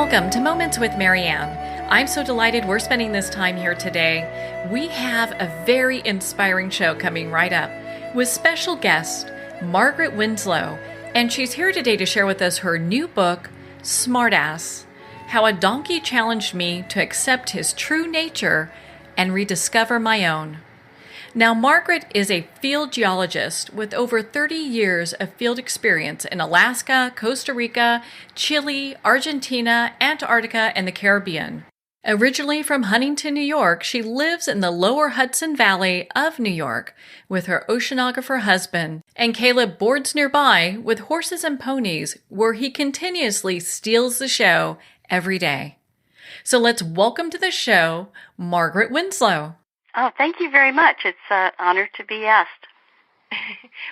Welcome to Moments with Marianne. I'm so delighted we're spending this time here today. We have a very inspiring show coming right up with special guest Margaret Winslow, and she's here today to share with us her new book, Smartass: How a Donkey Challenged Me to Accept His True Nature and Rediscover My Own. Now, Margaret is a field geologist with over 30 years of field experience in Alaska, Costa Rica, Chile, Argentina, Antarctica, and the Caribbean. Originally from Huntington, New York, she lives in the lower Hudson Valley of New York with her oceanographer husband, and Caleb boards nearby with horses and ponies where he continuously steals the show every day. So let's welcome to the show, Margaret Winslow. Oh, thank you very much. It's an honor to be asked.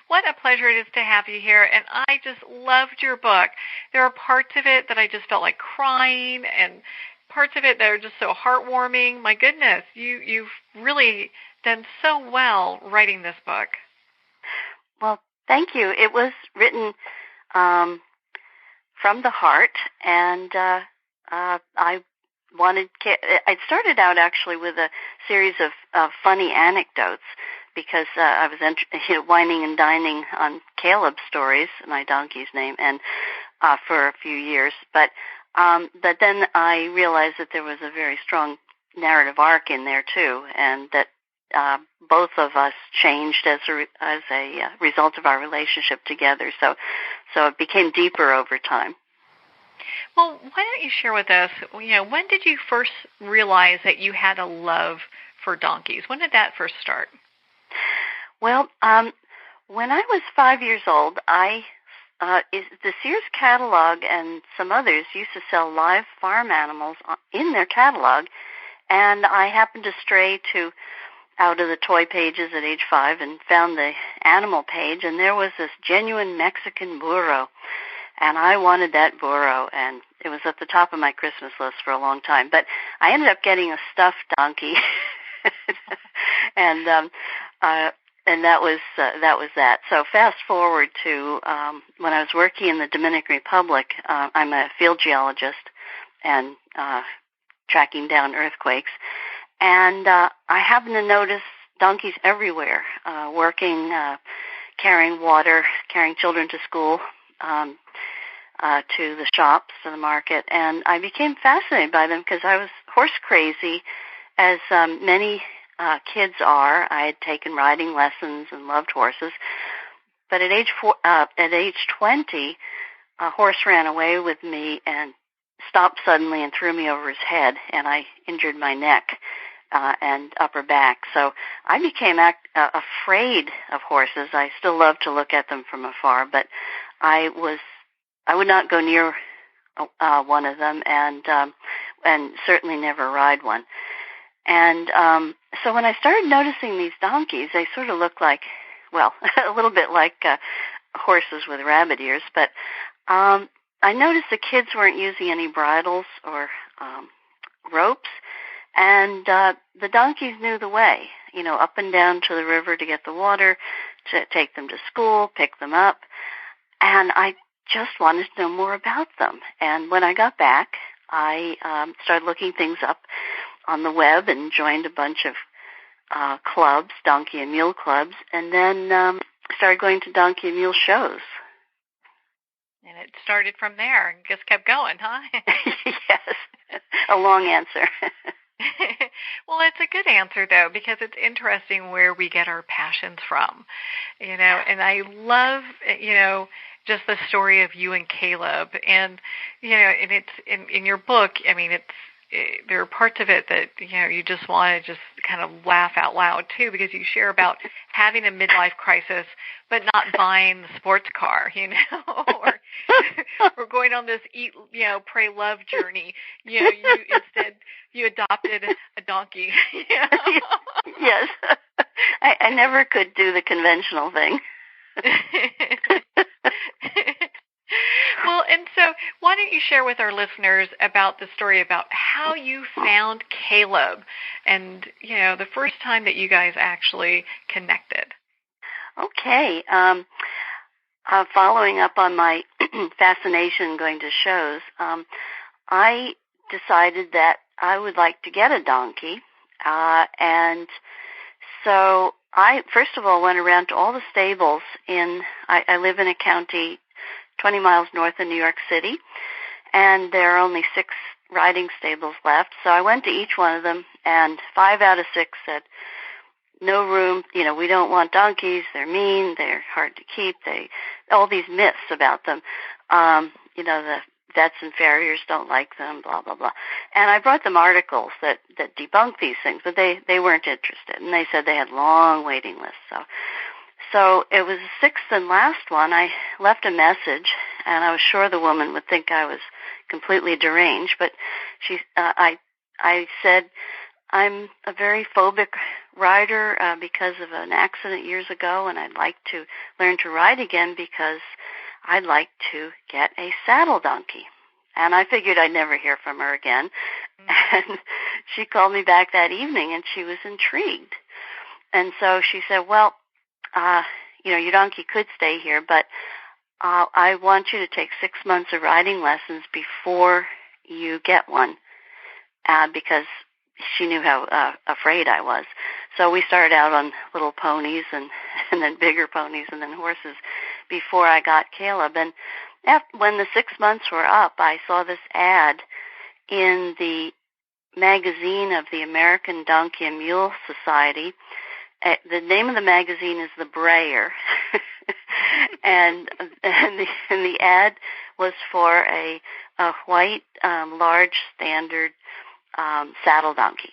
What a pleasure it is to have you here, and I just loved your book. There are parts of it that I just felt like crying, and parts of it that are just so heartwarming. My goodness, you've really done so well writing this book. Well, thank you. It was written from the heart, and I started out actually with a series of funny anecdotes because I was whining and dining on Caleb's stories, my donkey's name, and for a few years. But then I realized that there was a very strong narrative arc in there too, and that both of us changed as a result of our relationship together. So it became deeper over time. Well, why don't you share with us, when did you first realize that you had a love for donkeys? When did that first start? Well, when I was 5 years old, the Sears catalog and some others used to sell live farm animals in their catalog, and I happened to stray out of the toy pages at age 5 and found the animal page, and there was this genuine Mexican burro. And I wanted that burro, and it was at the top of my Christmas list for a long time. But I ended up getting a stuffed donkey, and that was that. So fast forward to when I was working in the Dominican Republic. I'm a field geologist and tracking down earthquakes, and I happened to notice donkeys everywhere, working, carrying water, carrying children to school. To the shops, to the market, and I became fascinated by them because I was horse crazy, as many kids are. I had taken riding lessons and loved horses, but at age 20, a horse ran away with me and stopped suddenly and threw me over his head, and I injured my neck and upper back. So I became afraid of horses. I still love to look at them from afar, but I would not go near one of them, and certainly never ride one. And so when I started noticing these donkeys, they sort of looked like, well, a little bit like horses with rabbit ears. But I noticed the kids weren't using any bridles or ropes, and the donkeys knew the way, up and down to the river to get the water, to take them to school, pick them up. And I just wanted to know more about them. And when I got back, I started looking things up on the web and joined a bunch of clubs, donkey and mule clubs, and then started going to donkey and mule shows. And it started from there and just kept going, huh? Yes, a long answer. Well, it's a good answer, though, because it's interesting where we get our passions from, and I love, just the story of you and Caleb, and, and it's in your book, there are parts of it that, you just want to just kind of laugh out loud, too, because you share about having a midlife crisis, but not buying the sports car, or going on this eat, pray, love journey. Instead, you adopted a donkey. Yes. I never could do the conventional thing. Well, and so why don't you share with our listeners about the story about how you found Caleb and, the first time that you guys actually connected? Okay. Following up on my fascination going to shows, I decided that I would like to get a donkey, and so I first of all went around to all the stables I live in a county 20 miles north of New York City, and there are only 6 riding stables left. So I went to each one of them, and 5 out of 6 said, no room, we don't want donkeys, they're mean, they're hard to keep, all these myths about them. The vets and farriers don't like them, blah, blah, blah. And I brought them articles that debunk these things, but they weren't interested. And they said they had long waiting lists. So it was the 6th and last one. I left a message, and I was sure the woman would think I was completely deranged, but I said, I'm a very phobic rider because of an accident years ago, and I'd like to learn to ride again because I'd like to get a saddle donkey. And I figured I'd never hear from her again. Mm-hmm. And she called me back that evening, and she was intrigued. And so she said, well, your donkey could stay here, but I want you to take 6 months of riding lessons before you get one, because she knew how afraid I was. So we started out on little ponies and then bigger ponies and then horses before I got Caleb. And when the 6 months were up, I saw this ad in the magazine of the American Donkey and Mule Society. The name of the magazine is The Brayer, and the ad was for a white, large, standard saddle donkey.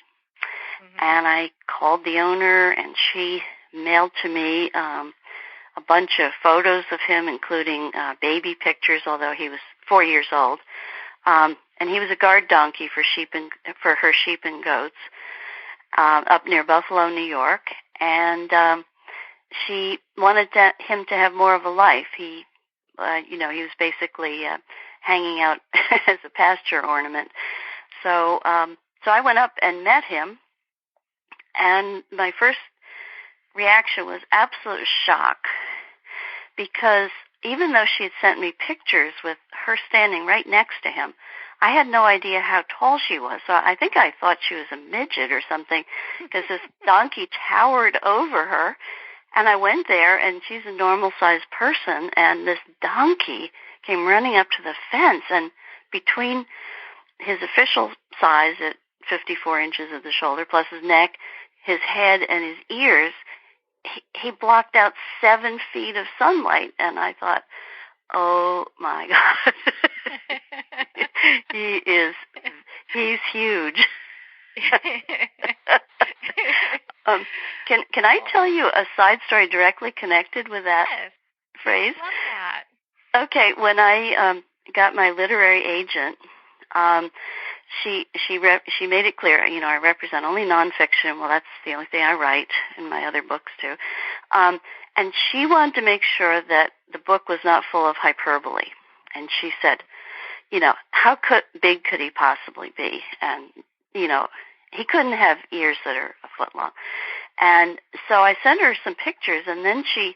Mm-hmm. And I called the owner, and she mailed to me a bunch of photos of him, including baby pictures, although he was 4 years old. And he was a guard donkey for her sheep and goats up near Buffalo, New York. And she wanted him to have more of a life. He was basically hanging out as a pasture ornament. So I went up and met him, and my first reaction was absolute shock, because even though she had sent me pictures with her standing right next to him, I had no idea how tall she was. So I think I thought she was a midget or something, because this donkey towered over her. And I went there, and she's a normal-sized person, and this donkey came running up to the fence, and between his official size at 54 inches at the shoulder, plus his neck, his head, and his ears, he blocked out 7 feet of sunlight. And I thought, oh my God, he's huge. Can I tell you a side story directly connected with that phrase? Love that. Okay, when I got my literary agent, she made it clear, I represent only nonfiction. Well, that's the only thing I write in my other books too. And she wanted to make sure that the book was not full of hyperbole. And she said, how big could he possibly be? And, he couldn't have ears that are a foot long. And so I sent her some pictures, and then she,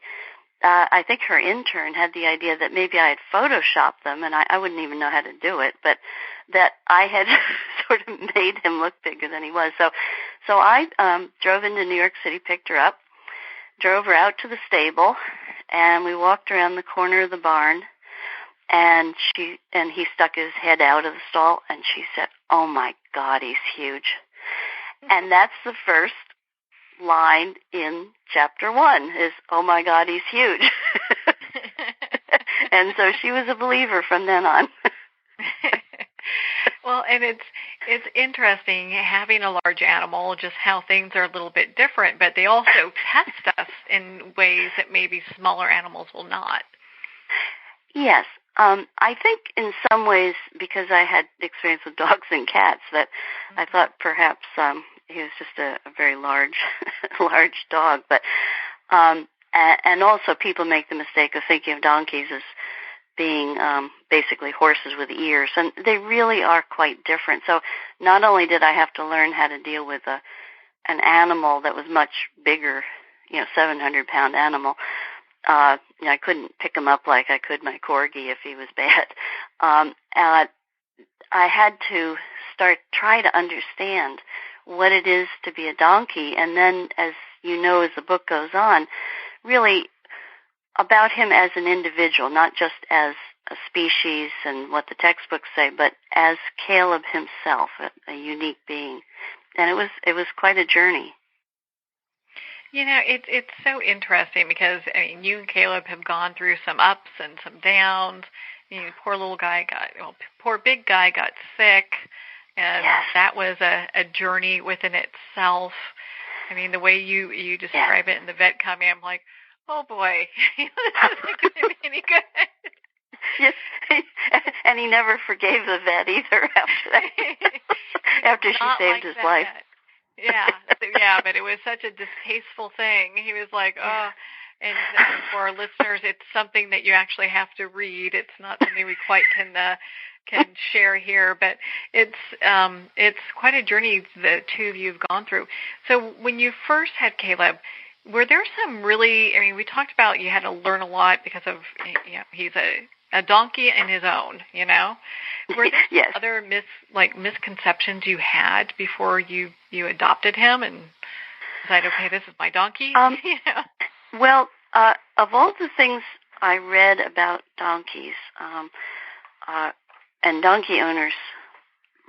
I think her intern had the idea that maybe I had photoshopped them, and I wouldn't even know how to do it, but that I had sort of made him look bigger than he was. So I drove into New York City, picked her up, drove her out to the stable, and we walked around the corner of the barn, and he stuck his head out of the stall, and she said, "Oh my God, he's huge." And that's the first line in chapter 1 is, "Oh my God, he's huge." And so she was a believer from then on. Well, and it's interesting having a large animal, just how things are a little bit different, but they also test us in ways that maybe smaller animals will not. Yes. I think in some ways, because I had experience with dogs and cats, that I thought perhaps he was just a very large dog. But and also people make the mistake of thinking of donkeys as being basically horses with ears, and they really are quite different. So not only did I have to learn how to deal with an animal that was much bigger, 700-pound animal. I couldn't pick him up like I could my corgi if he was bad. I had to try to understand what it is to be a donkey, and then, as you know, as the book goes on, really about him as an individual, not just as a species and what the textbooks say, but as Caleb himself, a unique being. And it was quite a journey. It's so interesting because you and Caleb have gone through some ups and some downs. Poor big guy got sick, and yes. that was a journey within itself. I mean, the way you describe it in the vet coming, I'm like, oh boy, this isn't going to be any good. Yes, and he never forgave the vet either after that. After she saved his life. Yeah, but it was such a distasteful thing. He was like, oh, and for our listeners, it's something that you actually have to read. It's not something we quite can share here, but it's quite a journey the two of you have gone through. So when you first had Caleb, were there some really, we talked about you had to learn a lot because of, he's a donkey in his own, Were there yes. other misconceptions you had before you adopted him and decided, okay, this is my donkey? Well, of all the things I read about donkeys, and donkey owners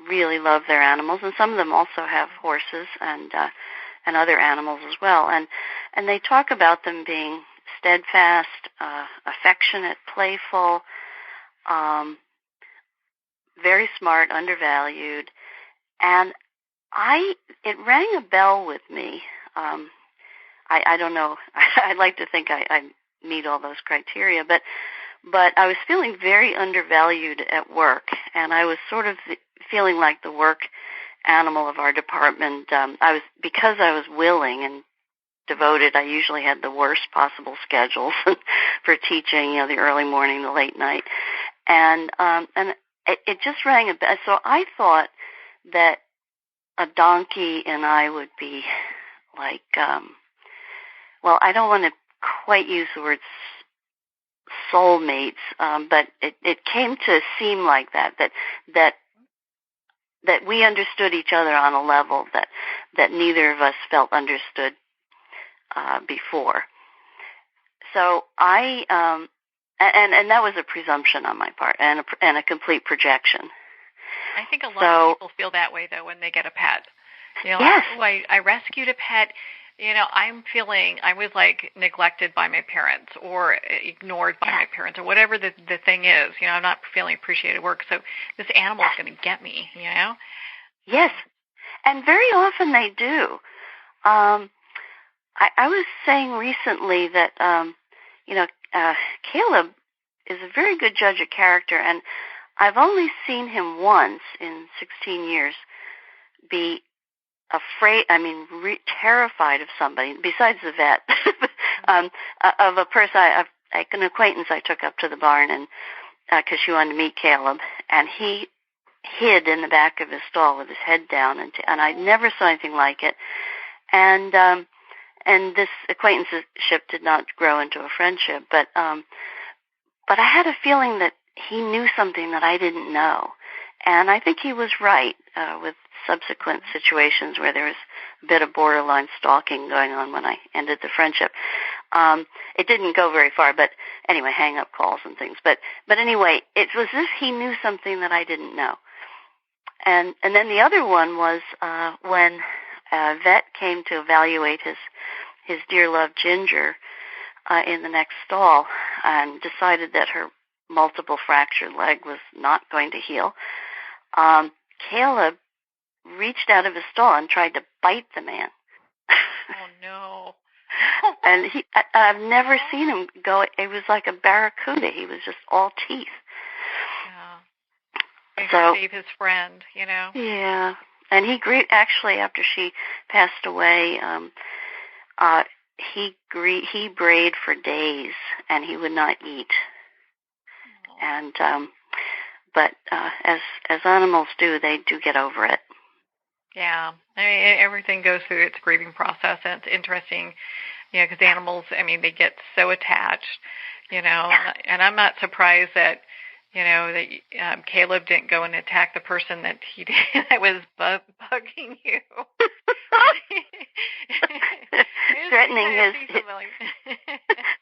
really love their animals, and some of them also have horses and other animals as well, and they talk about them being steadfast, affectionate, playful, very smart, undervalued, and it rang a bell with me. I don't know. I'd like to think I meet all those criteria, but I was feeling very undervalued at work, and I was sort of feeling like the work animal of our department. Because I was willing and devoted, I usually had the worst possible schedules for teaching, the early morning, the late night. And it just rang a bell. So I thought that a donkey and I would be like, I don't want to quite use the word soulmates, but it came to seem like that we understood each other on a level that neither of us felt understood before. So and that was a presumption on my part and a complete projection. I think a lot of people feel that way though when they get a pet. Yes. I rescued a pet. I'm feeling I was like neglected by my parents or ignored by my parents or whatever the thing is. I'm not feeling appreciated at work, so this animal is going to get me. Yes, and very often they do. I was saying recently that Caleb is a very good judge of character, and I've only seen him once in 16 years be afraid, terrified of somebody, besides the vet, of a person, an acquaintance I took up to the barn, and because she wanted to meet Caleb, and he hid in the back of his stall with his head down, and I never saw anything like it, and this acquaintanceship did not grow into a friendship, but I had a feeling that he knew something that I didn't know, and I think he was right with subsequent situations where there was a bit of borderline stalking going on when I ended the friendship. It didn't go very far, but anyway, hang-up calls and things. But anyway, it was as if he knew something that I didn't know. And then the other one was when a vet came to evaluate his dear love Ginger in the next stall and decided that her multiple fractured leg was not going to heal. Caleb reached out of his stall and tried to bite the man. Oh, no. And I've never seen him go. It was like a barracuda. He was just all teeth. Yeah. So save his friend, Yeah. And he actually, after she passed away, he brayed for days, and he would not eat. Oh. And but as animals do, they do get over it. Yeah, everything goes through its grieving process, and it's interesting, because animals, they get so attached, and I'm not surprised that, that Caleb didn't go and attack the person that he did, that was bugging you.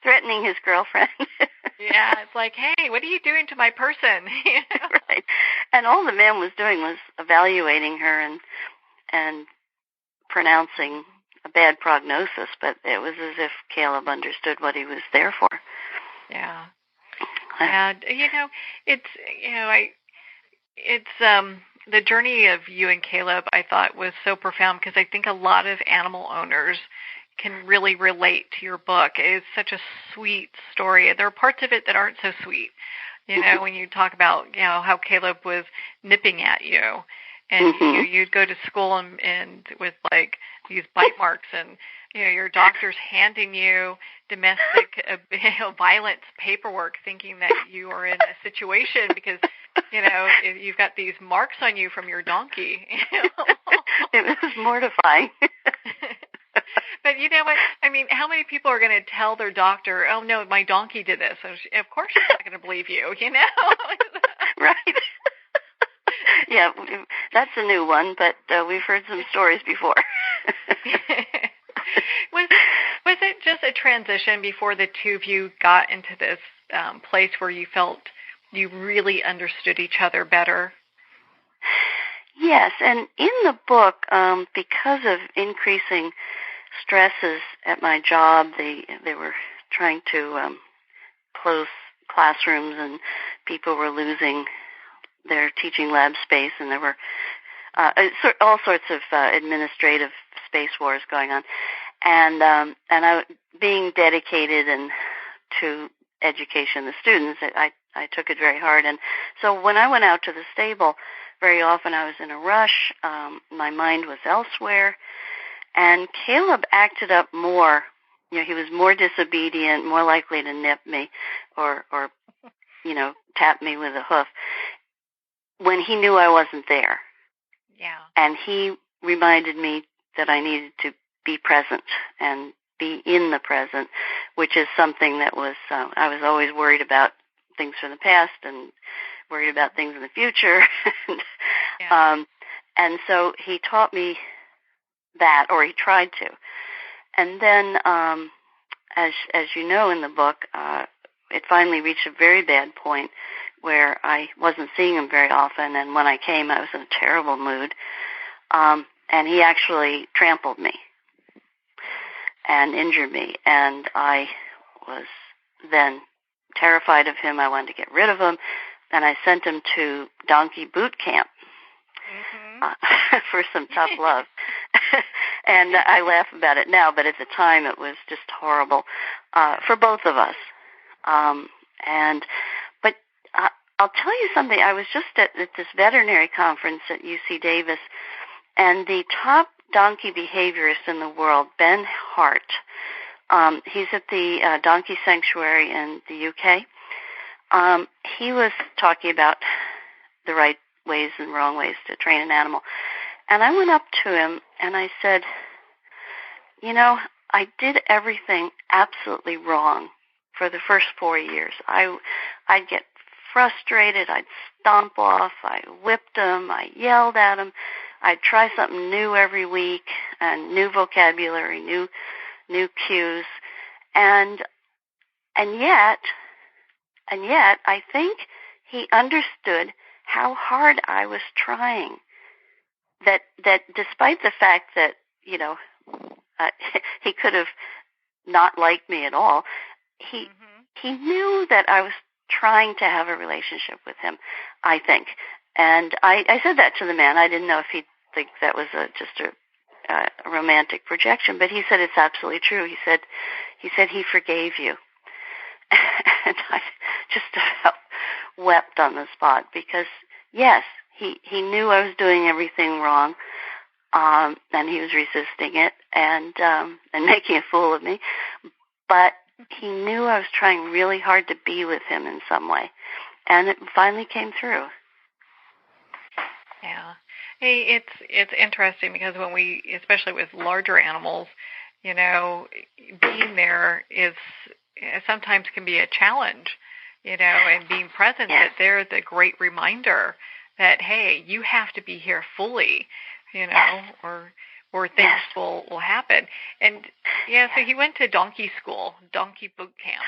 threatening his girlfriend. Yeah, it's like, hey, what are you doing to my person? Right. And all the man was doing was evaluating her and pronouncing a bad prognosis, but it was as if Caleb understood what he was there for. Yeah. And it's the journey of you and Caleb, I thought, was so profound, because I think a lot of animal owners can really relate to your book. It's such a sweet story. There are parts of it that aren't so sweet. When you talk about how Caleb was nipping at you, and you'd go to school and with like these bite marks, and your doctor's handing you domestic violence paperwork, thinking that you are in a situation because you've got these marks on you from your donkey. It was mortifying. But you know what? I mean, how many people are going to tell their doctor, "Oh no, my donkey did this"? So of course she's not going to believe you. Right. Yeah, that's a new one, but we've heard some stories before. Was it just a transition before the two of you got into this place where you felt you really understood each other better? Yes, and in the book, because of increasing stresses at my job, they were trying to close classrooms, and people were losing their teaching lab space, and there were all sorts of administrative space wars going on, and I, being dedicated and to education, the students, I took it very hard, and so when I went out to the stable, very often I was in a rush. My mind was elsewhere, and Caleb acted up more. He was more disobedient, more likely to nip me, or tap me with a hoof when he knew I wasn't there. Yeah. And he reminded me that I needed to be present and be in the present, which is something that was, I was always worried about things from the past and worried about things in the future. And so he taught me that, or he tried to. And then, as you know in the book, it finally reached a very bad point where I wasn't seeing him very often, and when I came, I was in a terrible mood. And he actually trampled me and injured me, and I was then terrified of him. I wanted to get rid of him, and I sent him to donkey boot camp for some tough love. And I laugh about it now, but at the time it was just horrible for both of us. But I'll tell you something. I was just at this veterinary conference at UC Davis, and the top donkey behaviorist in the world, Ben Hart, he's at the Donkey Sanctuary in the UK. He was talking about the right ways and wrong ways to train an animal. And I went up to him and I said, I did everything absolutely wrong for the first 4 years. I'd get frustrated. I'd stomp off. I whipped him. I yelled at him. I'd try something new every week, and new vocabulary, new cues. And yet I think he understood how hard I was trying. That despite the fact that, he could have not liked me at all, he knew that I was trying to have a relationship with him, I think. And I said that to the man. I didn't know if he'd think that was just a romantic projection, but he said it's absolutely true. He said he forgave you. And I just about wept on the spot because, yes, he knew I was doing everything wrong, and he was resisting it and making a fool of me. But he knew I was trying really hard to be with him in some way, and it finally came through. Yeah. Hey, it's interesting because when we, especially with larger animals, being there is sometimes can be a challenge, and being present, that they're the great reminder that, hey, you have to be here fully, or things will happen. And so he went to donkey school, donkey boot camp,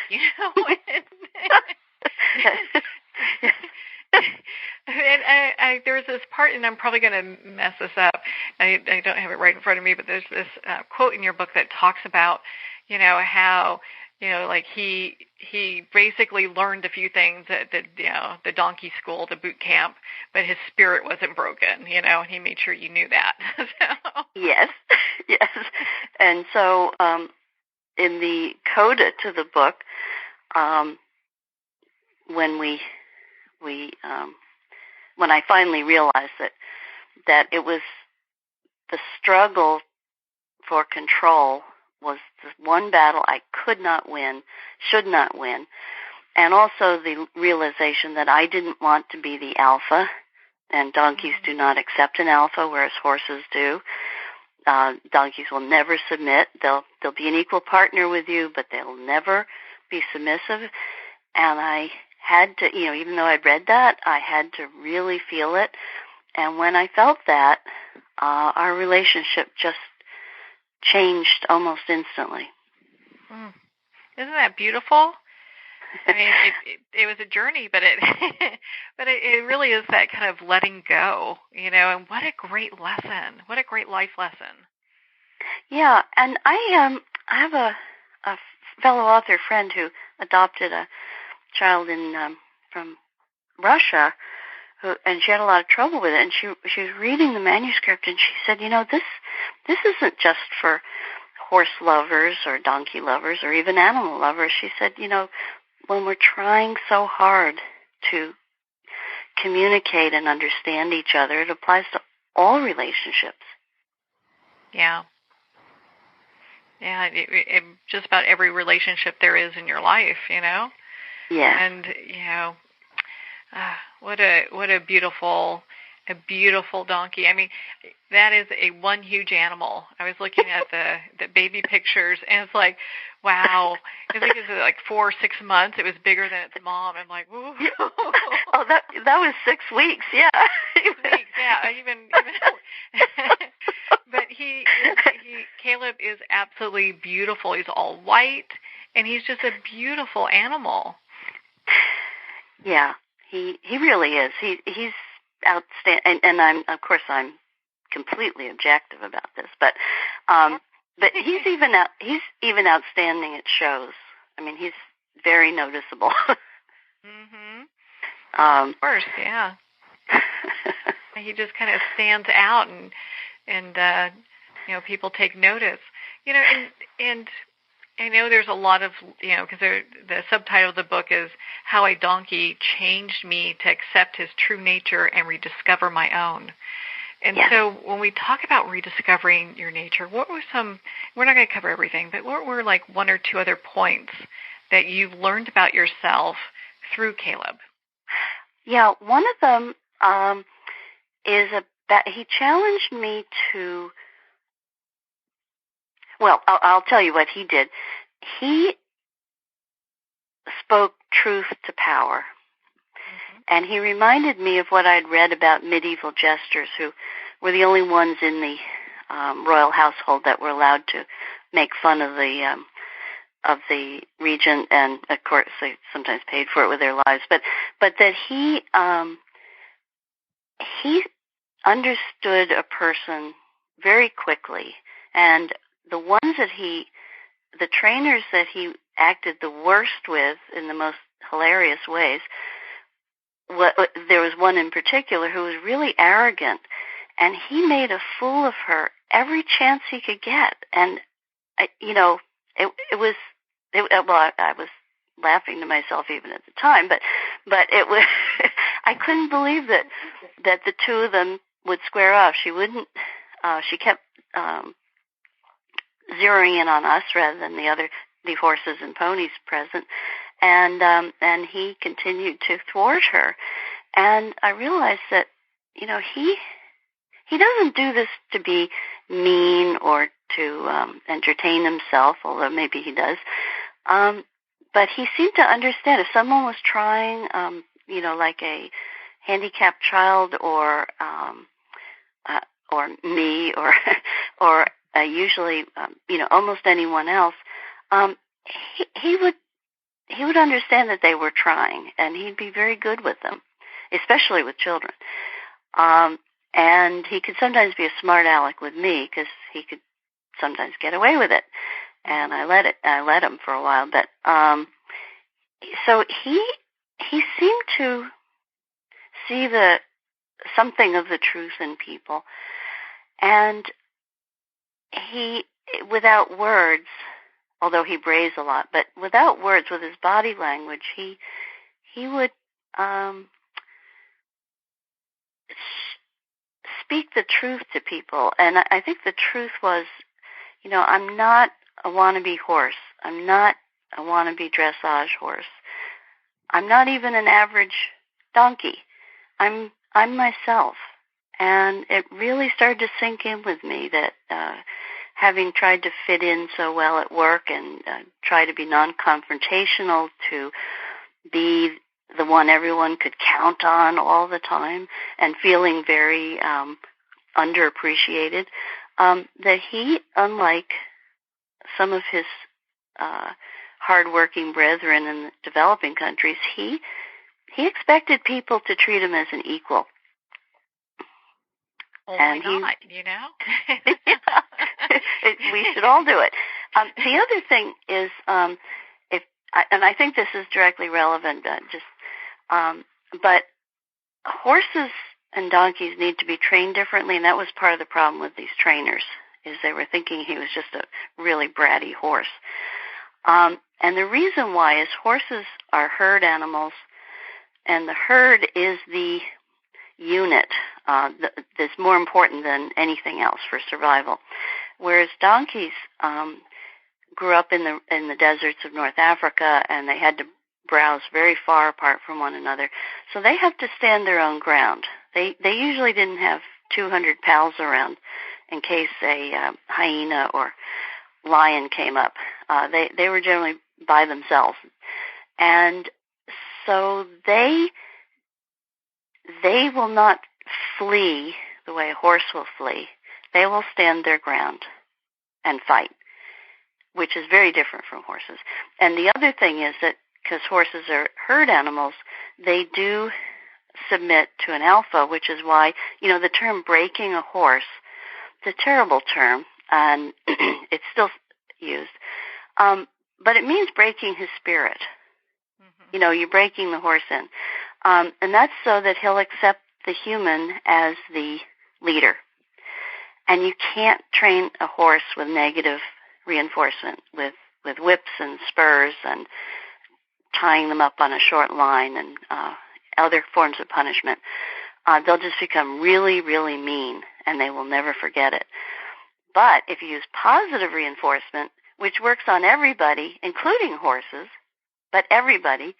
And there was this part, and I'm probably going to mess this up. I don't have it right in front of me, but there's this quote in your book that talks about, how, like he basically learned a few things at the donkey school, the boot camp, but his spirit wasn't broken, and he made sure you knew that. Yes, yes. And so in the coda to the book, when I finally realized that it was the struggle for control was the one battle I could not win, should not win, and also the realization that I didn't want to be the alpha, and donkeys do not accept an alpha, whereas horses do. Donkeys will never submit. They'll be an equal partner with you, but they'll never be submissive. And I had to, even though I'd read that, I had to really feel it. And when I felt that, our relationship just changed almost instantly. Isn't that beautiful? I mean, it was a journey, but it really is that kind of letting go, and what a great lesson. What a great life lesson. Yeah, and I have a fellow author friend who adopted a child from Russia, and she had a lot of trouble with it, and she was reading the manuscript, and she said, this isn't just for horse lovers or donkey lovers or even animal lovers. She said, when we're trying so hard to communicate and understand each other, it applies to all relationships. Yeah. Yeah, just about every relationship there is in your life, Yeah. And, what a beautiful donkey. I mean, that is a one huge animal. I was looking at the baby pictures, and it's like, wow. I think it's like 4 or 6 months. It was bigger than its mom. I'm like, ooh. Oh, that was 6 weeks. Yeah. 6 weeks. Yeah. Even. But Caleb is absolutely beautiful. He's all white, and he's just a beautiful animal. Yeah, he really is. He's outstanding, and I'm completely objective about this, but he's even outstanding at shows. I mean, he's very noticeable. Of course, yeah. He just kind of stands out, and people take notice. And I know there's a lot of, because the subtitle of the book is How a Donkey Changed Me to Accept His True Nature and Rediscover My Own. And so when we talk about rediscovering your nature, what were we're not going to cover everything, but what were like 1 or 2 other points that you've learned about yourself through Caleb? Yeah, one of them is that he challenged me to, well, I'll tell you what he did. He spoke truth to power. And he reminded me of what I'd read about medieval jesters who were the only ones in the royal household that were allowed to make fun of the regent, and of course they sometimes paid for it with their lives. But that he understood a person very quickly, and the trainers that he acted the worst with in the most hilarious ways. There was one in particular who was really arrogant, and he made a fool of her every chance he could get. And I was laughing to myself even at the time, but it was I couldn't believe that the two of them would square off. She wouldn't. She kept zeroing in on us rather than the horses and ponies present. And he continued to thwart her. And I realized that, he doesn't do this to be mean or to entertain himself, although maybe he does. But but he seemed to understand if someone was trying, like a handicapped child or me or usually, almost anyone else, he would understand that they were trying, and he'd be very good with them, especially with children. And he could sometimes be a smart aleck with me because he could sometimes get away with it, and I let him for a while. But so he seemed to see something of the truth in people, and he, without words, although he brays a lot, but without words, with his body language, he would speak the truth to people. And I think the truth was, I'm not a wannabe horse. I'm not a wannabe dressage horse. I'm not even an average donkey. I'm myself. And it really started to sink in with me that having tried to fit in so well at work and try to be non-confrontational, to be the one everyone could count on all the time, and feeling very underappreciated, that he, unlike some of his hard-working brethren in the developing countries, he expected people to treat him as an equal. Oh, why not, Yeah. We should all do it. The other thing is, and I think this is directly relevant, but horses and donkeys need to be trained differently, and that was part of the problem with these trainers, is they were thinking he was just a really bratty horse. And the reason why is horses are herd animals, and the herd is the unit that's more important than anything else for survival. Whereas donkeys grew up in the deserts of North Africa, and they had to browse very far apart from one another. So they have to stand their own ground. They usually didn't have 200 pals around in case a hyena or lion came up. They were generally by themselves. And so they will not flee the way a horse will flee. They will stand their ground and fight, which is very different from horses. And the other thing is that because horses are herd animals, they do submit to an alpha, which is why, the term breaking a horse, it's a terrible term, and it's still used, but it means breaking his spirit. Mm-hmm. You're breaking the horse in. And that's so that he'll accept the human as the leader. And you can't train a horse with negative reinforcement, with whips and spurs and tying them up on a short line and other forms of punishment. They'll just become really, really mean, and they will never forget it. But if you use positive reinforcement, which works on everybody, including horses, but everybody,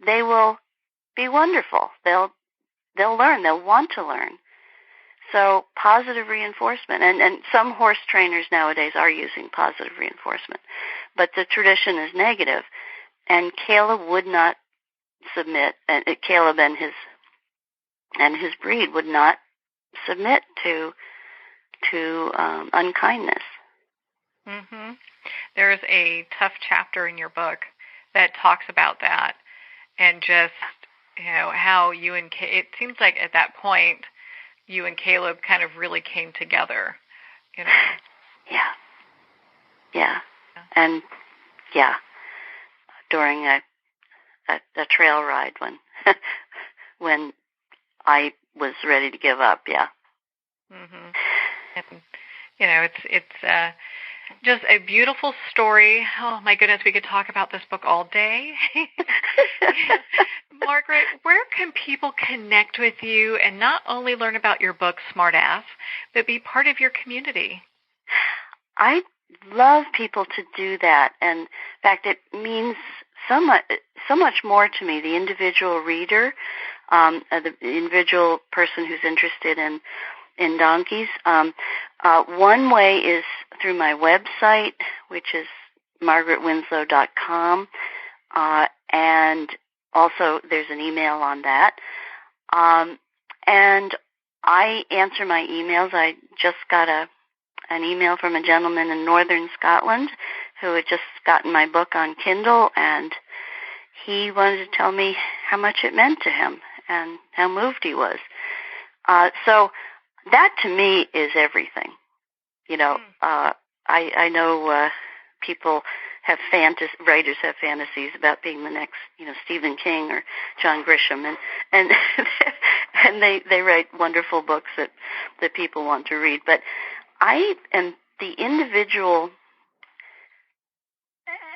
they will be wonderful. They'll learn. They'll want to learn. So positive reinforcement, and some horse trainers nowadays are using positive reinforcement, but the tradition is negative. And Caleb would not submit. Caleb and his breed would not submit to unkindness. Mm-hmm. There's a tough chapter in your book that talks about that, and just how you and it seems like at that point you and Caleb kind of really came together. Yeah, and during a trail ride when I was ready to give up. Yeah. Mhm. And it's just a beautiful story. Oh my goodness, we could talk about this book all day. Margaret, where can people connect with you and not only learn about your book, Smart Ass, but be part of your community? I love people to do that. And in fact, it means so much more to me, the individual reader, the individual person who's interested in donkeys. One way is through my website, which is margaretwinslow.com. and also there's an email on that. And I answer my emails. I just got an email from a gentleman in northern Scotland who had just gotten my book on Kindle, and he wanted to tell me how much it meant to him and how moved he was. So that to me is everything. You know, I know people have writers have fantasies about being the next, Stephen King or John Grisham, and and they write wonderful books that people want to read. But I am the individual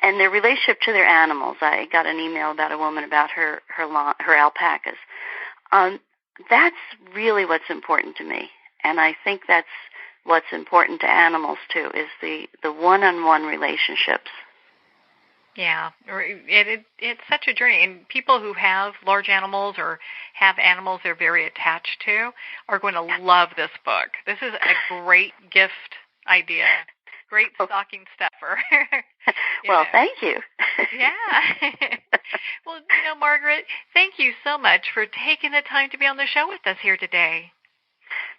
and their relationship to their animals. I got an email about a woman about her alpacas. That's really what's important to me, and I think that's what's important to animals too, is the one-on-one relationships. Yeah, it's such a journey, and people who have large animals or have animals they're very attached to are going to love this book. This is a great gift idea, great stocking stuffer. Well, thank you. Yeah. Well, Margaret, thank you so much for taking the time to be on the show with us here today.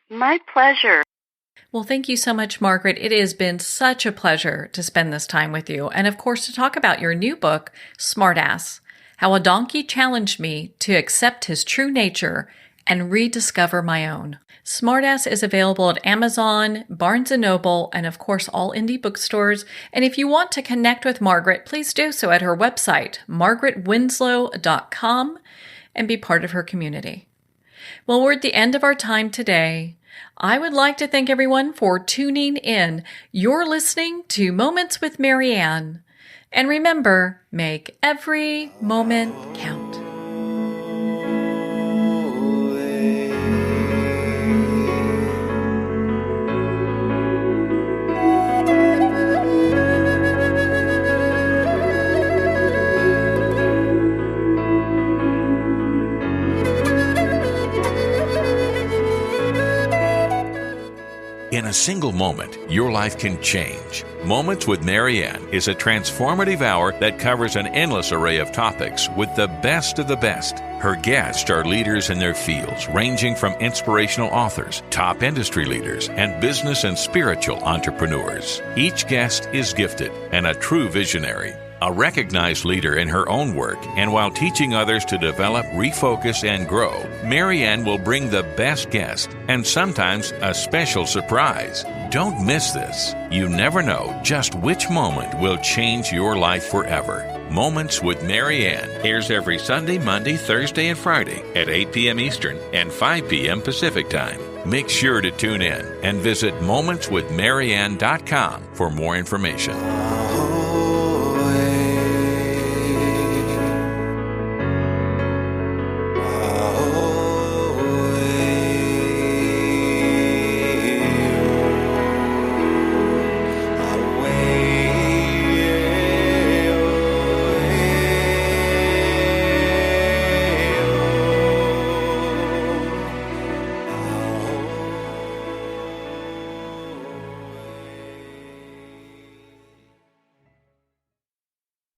My pleasure. Well, thank you so much, Margaret. It has been such a pleasure to spend this time with you. And of course, to talk about your new book, Smartass, How a Donkey Challenged Me to Accept His True Nature and Rediscover My Own. Smartass is available at Amazon, Barnes & Noble, and of course, all indie bookstores. And if you want to connect with Margaret, please do so at her website, margaretwinslow.com, and be part of her community. Well, we're at the end of our time today. I would like to thank everyone for tuning in. You're listening to Moments with Marianne. And remember, make every moment count. In a single moment, your life can change. Moments with Marianne is a transformative hour that covers an endless array of topics with the best of the best. Her guests are leaders in their fields, ranging from inspirational authors, top industry leaders, and business and spiritual entrepreneurs. Each guest is gifted and a true visionary, a recognized leader in her own work, and while teaching others to develop, refocus, and grow, Marianne will bring the best guest and sometimes a special surprise. Don't miss this. You never know just which moment will change your life forever. Moments with Marianne airs every Sunday, Monday, Thursday, and Friday at 8 p.m. Eastern and 5 p.m. Pacific Time. Make sure to tune in and visit momentswithmarianne.com for more information.